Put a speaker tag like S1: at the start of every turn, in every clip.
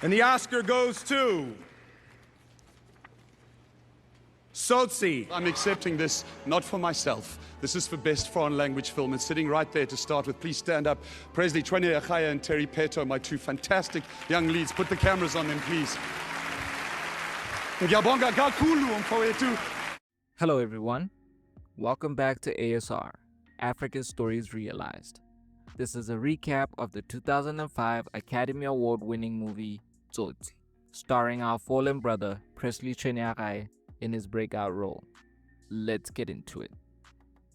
S1: And the Oscar goes to Tsotsi.
S2: I'm accepting this not for myself. This is for Best Foreign Language Film. It's sitting right there to start with. Please stand up. Presley Chweneyagae and Terry Peto, my two fantastic young leads. Put the cameras on them, please. Ngiyabonga kakhulu mfowethu.
S3: Hello everyone, welcome back to ASR, African Stories Realized. This is a recap of the 2005 Academy Award winning movie Tsotsi, starring our fallen brother Presley Chweneyagae in his breakout role. Let's get into it.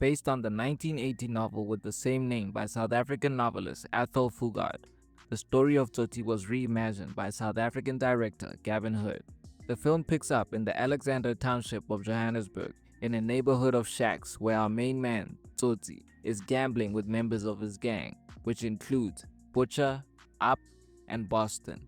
S3: Based on the 1980 novel with the same name by South African novelist Athol Fugard, the story of Tsotsi was reimagined by South African director Gavin Hood. The film picks up in the Alexander township of Johannesburg, in a neighborhood of shacks where our main man, Tsotsi, is gambling with members of his gang, which includes Butcher, Up, and Boston.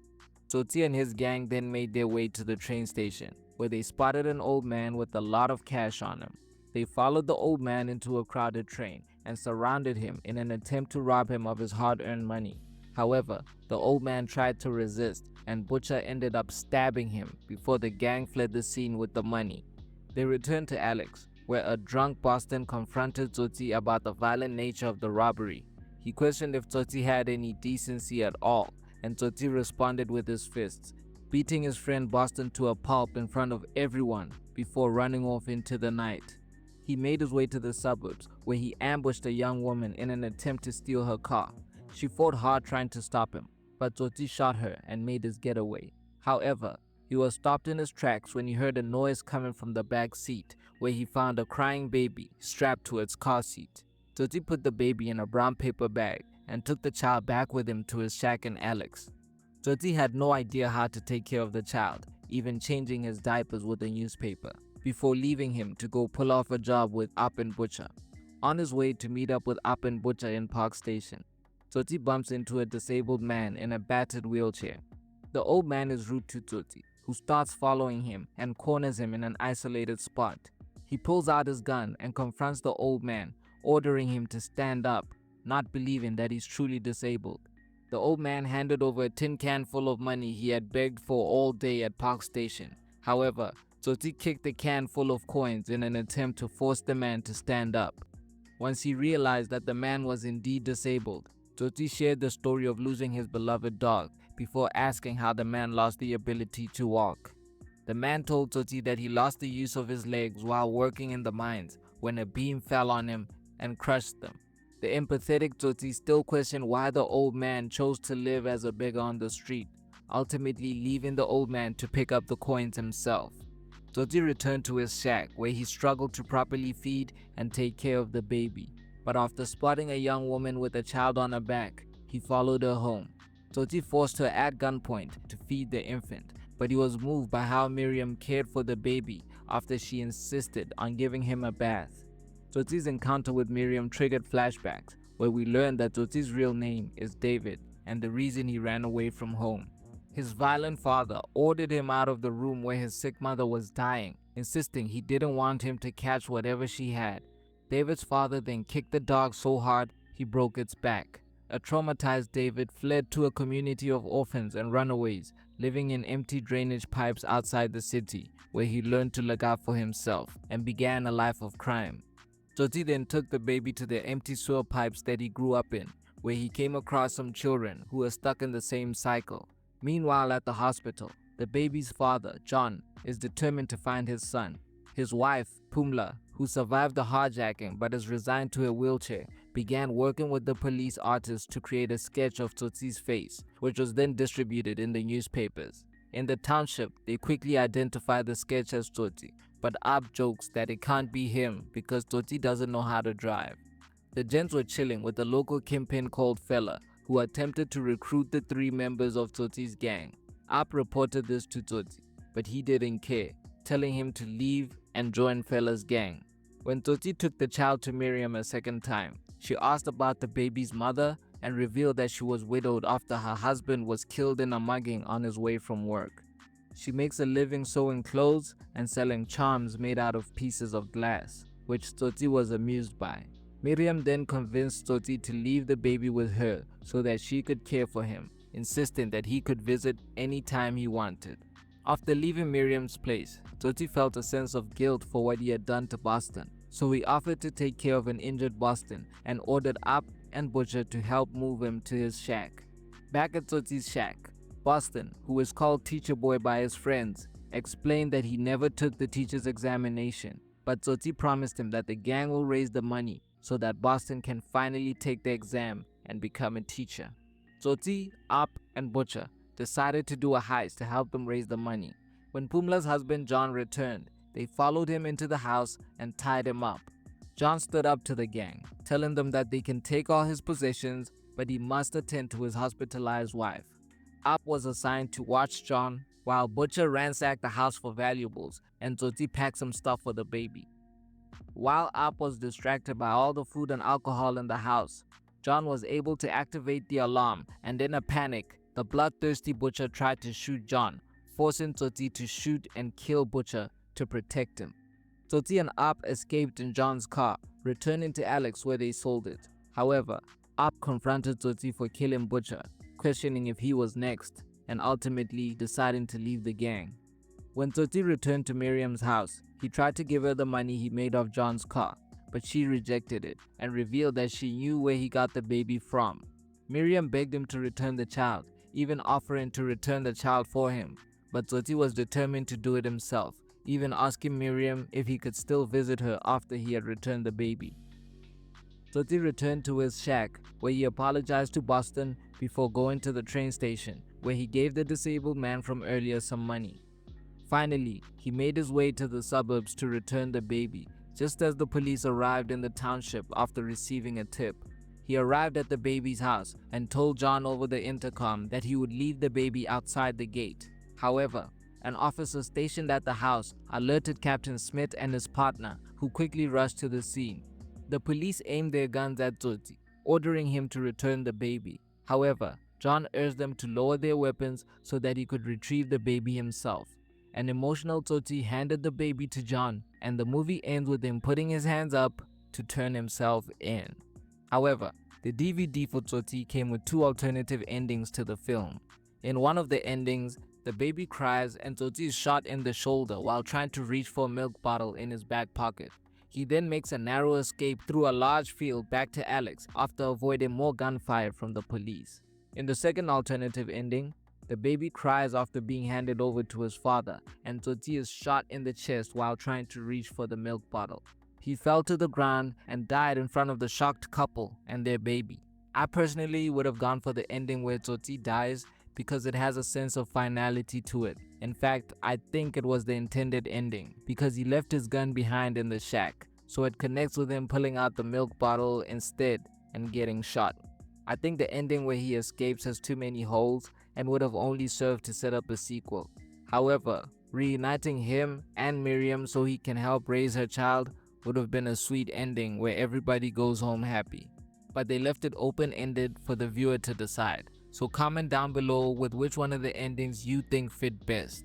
S3: Tsotsi and his gang then made their way to the train station, where they spotted an old man with a lot of cash on him. They followed the old man into a crowded train and surrounded him in an attempt to rob him of his hard-earned money. However, the old man tried to resist, and Butcher ended up stabbing him before the gang fled the scene with the money. They returned to Alex, where a drunk Boston confronted Tsotsi about the violent nature of the robbery. He questioned if Tsotsi had any decency at all, and Tsotsi responded with his fists, beating his friend Boston to a pulp in front of everyone before running off into the night. He made his way to the suburbs, where he ambushed a young woman in an attempt to steal her car. She fought hard trying to stop him, but Tsotsi shot her and made his getaway. However, he was stopped in his tracks when he heard a noise coming from the back seat, where he found a crying baby strapped to its car seat. Tsotsi put the baby in a brown paper bag and took the child back with him to his shack in Alex. Tsotsi had no idea how to take care of the child, even changing his diapers with a newspaper, before leaving him to go pull off a job with Up and Butcher. On his way to meet up with Up and Butcher in Park Station, Tsotsi bumps into a disabled man in a battered wheelchair. The old man is rude to Tsotsi, who starts following him and corners him in an isolated spot. He pulls out his gun and confronts the old man, ordering him to stand up, not believing that he's truly disabled. The old man handed over a tin can full of money he had begged for all day at Park Station. However, Tsotsi kicked the can full of coins in an attempt to force the man to stand up. Once he realized that the man was indeed disabled, Tsotsi shared the story of losing his beloved dog before asking how the man lost the ability to walk. The man told Tsotsi that he lost the use of his legs while working in the mines when a beam fell on him and crushed them. The empathetic Tsotsi still questioned why the old man chose to live as a beggar on the street, ultimately leaving the old man to pick up the coins himself. Tsotsi returned to his shack, where he struggled to properly feed and take care of the baby. But after spotting a young woman with a child on her back, he followed her home. Tsotsi forced her at gunpoint to feed the infant, but he was moved by how Miriam cared for the baby after she insisted on giving him a bath. Tsotsi's encounter with Miriam triggered flashbacks, where we learned that Tsotsi's real name is David and the reason he ran away from home. His violent father ordered him out of the room where his sick mother was dying, insisting he didn't want him to catch whatever she had. David's father then kicked the dog so hard he broke its back. A traumatized David fled to a community of orphans and runaways, living in empty drainage pipes outside the city, where he learned to look out for himself and began a life of crime. Tsotsi then took the baby to the empty sewer pipes that he grew up in, where he came across some children who were stuck in the same cycle. Meanwhile, at the hospital, the baby's father, John, is determined to find his son. His wife, Pumla, who survived the hijacking but is resigned to a wheelchair, began working with the police artist to create a sketch of Tsotsi's face, which was then distributed in the newspapers. In the township, they quickly identify the sketch as Tsotsi, but Ab jokes that it can't be him because Tsotsi doesn't know how to drive. The gents were chilling with a local kingpin called Fella, who attempted to recruit the 3 members of Tsotsi's gang. Ab reported this to Tsotsi, but he didn't care, telling him to leave and join Fella's gang. When Tsotsi took the child to Miriam a second time, she asked about the baby's mother and revealed that she was widowed after her husband was killed in a mugging on his way from work. She makes a living sewing clothes and selling charms made out of pieces of glass, which Tsotsi was amused by. Miriam then convinced Tsotsi to leave the baby with her so that she could care for him. insisting that he could visit anytime he wanted. After leaving Miriam's place, Tsotsi felt a sense of guilt for what he had done to Boston, so he offered to take care of an injured Boston and ordered Up and Butcher to help move him to his shack. Back at Tsotsi's shack, Boston, who was called Teacher Boy by his friends, explained that he never took the teacher's examination, but Tsotsi promised him that the gang will raise the money so that Boston can finally take the exam and become a teacher. Tsotsi, Up, and Butcher decided to do a heist to help them raise the money. When Pumla's husband John returned, they followed him into the house and tied him up. John stood up to the gang, telling them that they can take all his possessions, but he must attend to his hospitalized wife. Up was assigned to watch John, while Butcher ransacked the house for valuables and Tsotsi packed some stuff for the baby. While Up was distracted by all the food and alcohol in the house, John was able to activate the alarm, and in a panic, the bloodthirsty Butcher tried to shoot John, forcing Tsotsi to shoot and kill Butcher to protect him. Tsotsi and Up escaped in John's car, returning to Alex where they sold it. However, Up confronted Tsotsi for killing Butcher, questioning if he was next, and ultimately deciding to leave the gang. When Tsotsi returned to Miriam's house, he tried to give her the money he made off John's car, but she rejected it and revealed that she knew where he got the baby from. Miriam begged him to return the child, even offering to return the child for him, but Tsotsi was determined to do it himself, even asking Miriam if he could still visit her after he had returned the baby. Tsotsi returned to his shack, where he apologized to Boston before going to the train station, where he gave the disabled man from earlier some money. Finally, he made his way to the suburbs to return the baby, just as the police arrived in the township after receiving a tip. He arrived at the baby's house and told John over the intercom that he would leave the baby outside the gate. However, an officer stationed at the house alerted Captain Smith and his partner, who quickly rushed to the scene. The police aimed their guns at Tsotsi, ordering him to return the baby. However, John urged them to lower their weapons so that he could retrieve the baby himself. An emotional Tsotsi handed the baby to John, and the movie ends with him putting his hands up to turn himself in. However, the DVD for Tsotsi came with two alternative endings to the film. In one of the endings, the baby cries and Tsotsi is shot in the shoulder while trying to reach for a milk bottle in his back pocket. He then makes a narrow escape through a large field back to Alex after avoiding more gunfire from the police. In the second alternative ending, the baby cries after being handed over to his father, and Tsotsi is shot in the chest while trying to reach for the milk bottle. He fell to the ground and died in front of the shocked couple and their baby. I personally would have gone for the ending where Tsotsi dies because it has a sense of finality to it. In fact, I think it was the intended ending because he left his gun behind in the shack, so it connects with him pulling out the milk bottle instead and getting shot. I think the ending where he escapes has too many holes and would have only served to set up a sequel. However, reuniting him and Miriam so he can help raise her child would have been a sweet ending where everybody goes home happy. But they left it open-ended for the viewer to decide. So comment down below with which one of the endings you think fit best.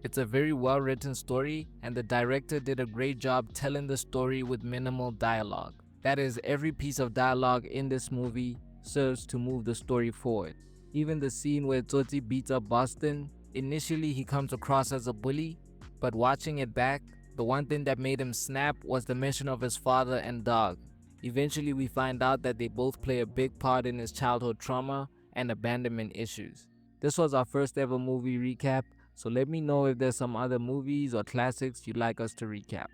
S3: It's a very well-written story, and the director did a great job telling the story with minimal dialogue. That is, every piece of dialogue in this movie serves to move the story forward. Even the scene where Tsotsi beats up Boston, initially he comes across as a bully, but watching it back, the one thing that made him snap was the mention of his father and dog. Eventually we find out that they both play a big part in his childhood trauma and abandonment issues. This was our first ever movie recap, so let me know if there's some other movies or classics you'd like us to recap.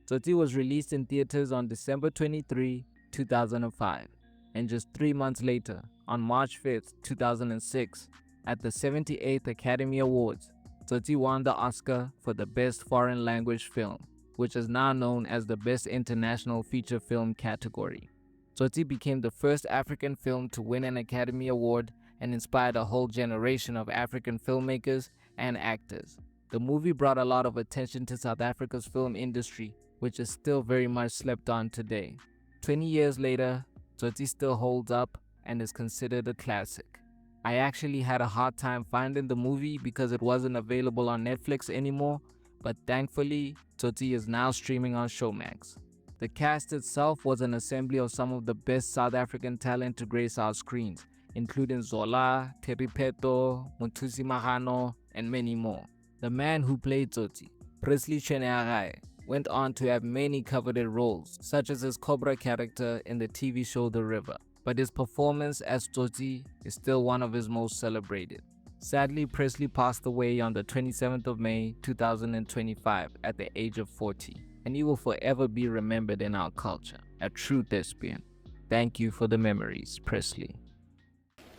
S3: Tsotsi was released in theaters on December 23, 2005, and just 3 months later, on March 5th, 2006, at the 78th Academy Awards, Tsotsi won the Oscar for the Best Foreign Language Film, which is now known as the Best International Feature Film category. Tsotsi became the first African film to win an Academy Award and inspired a whole generation of African filmmakers and actors. The movie brought a lot of attention to South Africa's film industry, which is still very much slept on today. 20 years later, Tsotsi still holds up and is considered a classic. I actually had a hard time finding the movie because it wasn't available on Netflix anymore, but thankfully, Tsotsi is now streaming on Showmax. The cast itself was an assembly of some of the best South African talent to grace our screens, including Zola, Terry Peto, Mothusi Mahano, and many more. The man who played Tsotsi, Presley Chweneyagae, went on to have many coveted roles, such as his Cobra character in the TV show The River, but his performance as Tsotsi is still one of his most celebrated. Sadly, Presley passed away on the 27th of May 2025 at the age of 40, and he will forever be remembered in our culture, a true thespian. Thank you for the memories, Presley.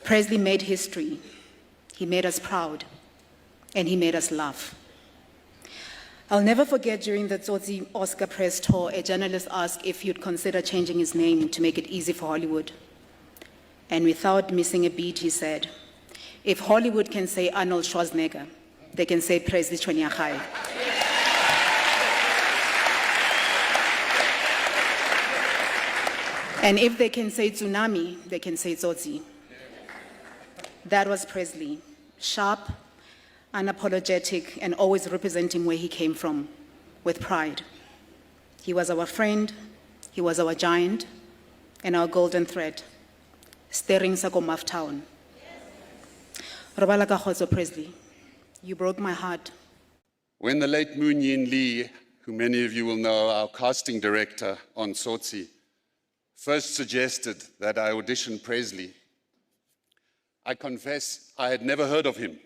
S4: Presley made history. He made us proud, and he made us laugh. I'll never forget during the Tsotsi Oscar press tour, a journalist asked if he'd consider changing his name to make it easy for Hollywood. And without missing a beat, he said, if Hollywood can say Arnold Schwarzenegger, they can say Presley Chweneyagae. And if they can say tsunami, they can say Tsotsi. That was Presley, sharp, unapologetic, and always representing where he came from, with pride. He was our friend, he was our giant, and our golden thread, steering Sakomaf Town. Robala Kakhotso Presley, you broke my heart.
S2: When the late Moon Yin Lee, who many of you will know, our casting director on Tsotsi, first suggested that I audition Presley, I confess I had never heard of him.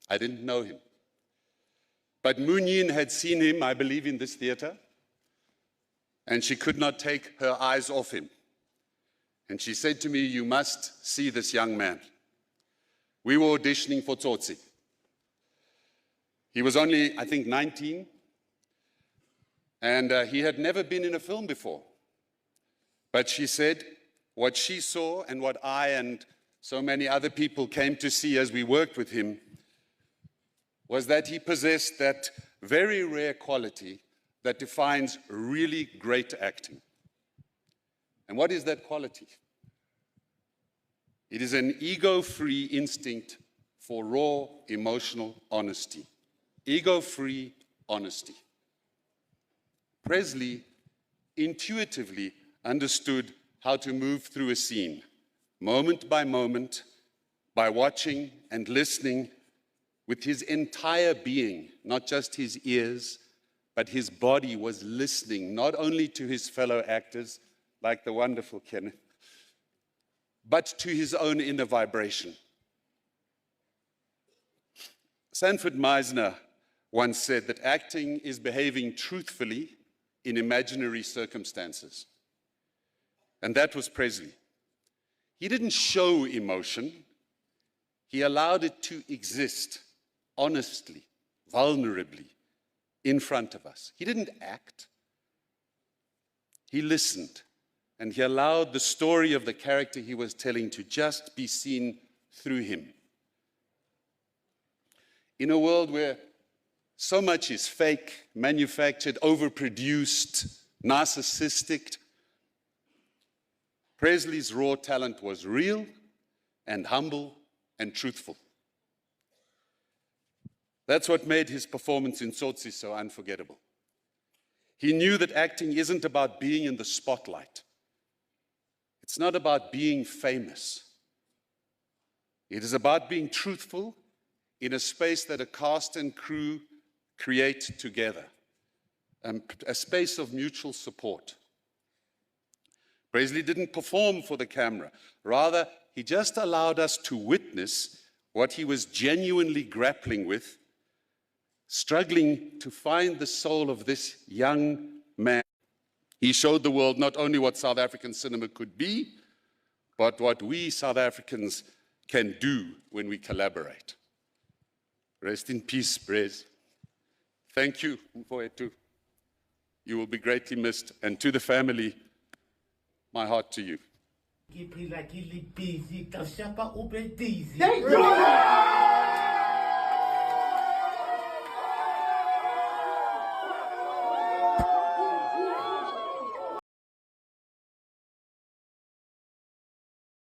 S2: I didn't know him. But Moon Yin had seen him, I believe, in this theater, and she could not take her eyes off him. And she said to me, you must see this young man. We were auditioning for Tsotsi. He was only, I think, 19, and he had never been in a film before. But she said what she saw and what I and so many other people came to see as we worked with him was that he possessed that very rare quality that defines really great acting. And what is that quality? It is an ego-free instinct for raw emotional honesty. Ego-free honesty. Presley intuitively understood how to move through a scene, moment by moment, by watching and listening with his entire being, not just his ears, but his body was listening not only to his fellow actors, like the wonderful Kenneth, but to his own inner vibration. Sanford Meisner once said that acting is behaving truthfully in imaginary circumstances. And that was Presley. He didn't show emotion. He allowed it to exist honestly, vulnerably, in front of us. He didn't act. He listened. And he allowed the story of the character he was telling to just be seen through him. In a world where so much is fake, manufactured, overproduced, narcissistic, Presley's raw talent was real and humble and truthful. That's what made his performance in Tsotsi so unforgettable. He knew that acting isn't about being in the spotlight. It's not about being famous. It is about being truthful in a space that a cast and crew create together, a space of mutual support. Presley didn't perform for the camera. Rather, he just allowed us to witness what he was genuinely grappling with, struggling to find the soul of this young man. He showed the world not only what South African cinema could be, but what we South Africans can do when we collaborate. Rest in peace, Prez. Thank you, Mfowethu. You will be greatly missed. And to the family, my heart to you.
S5: Ke phela ke le busy ka shapa o be busy.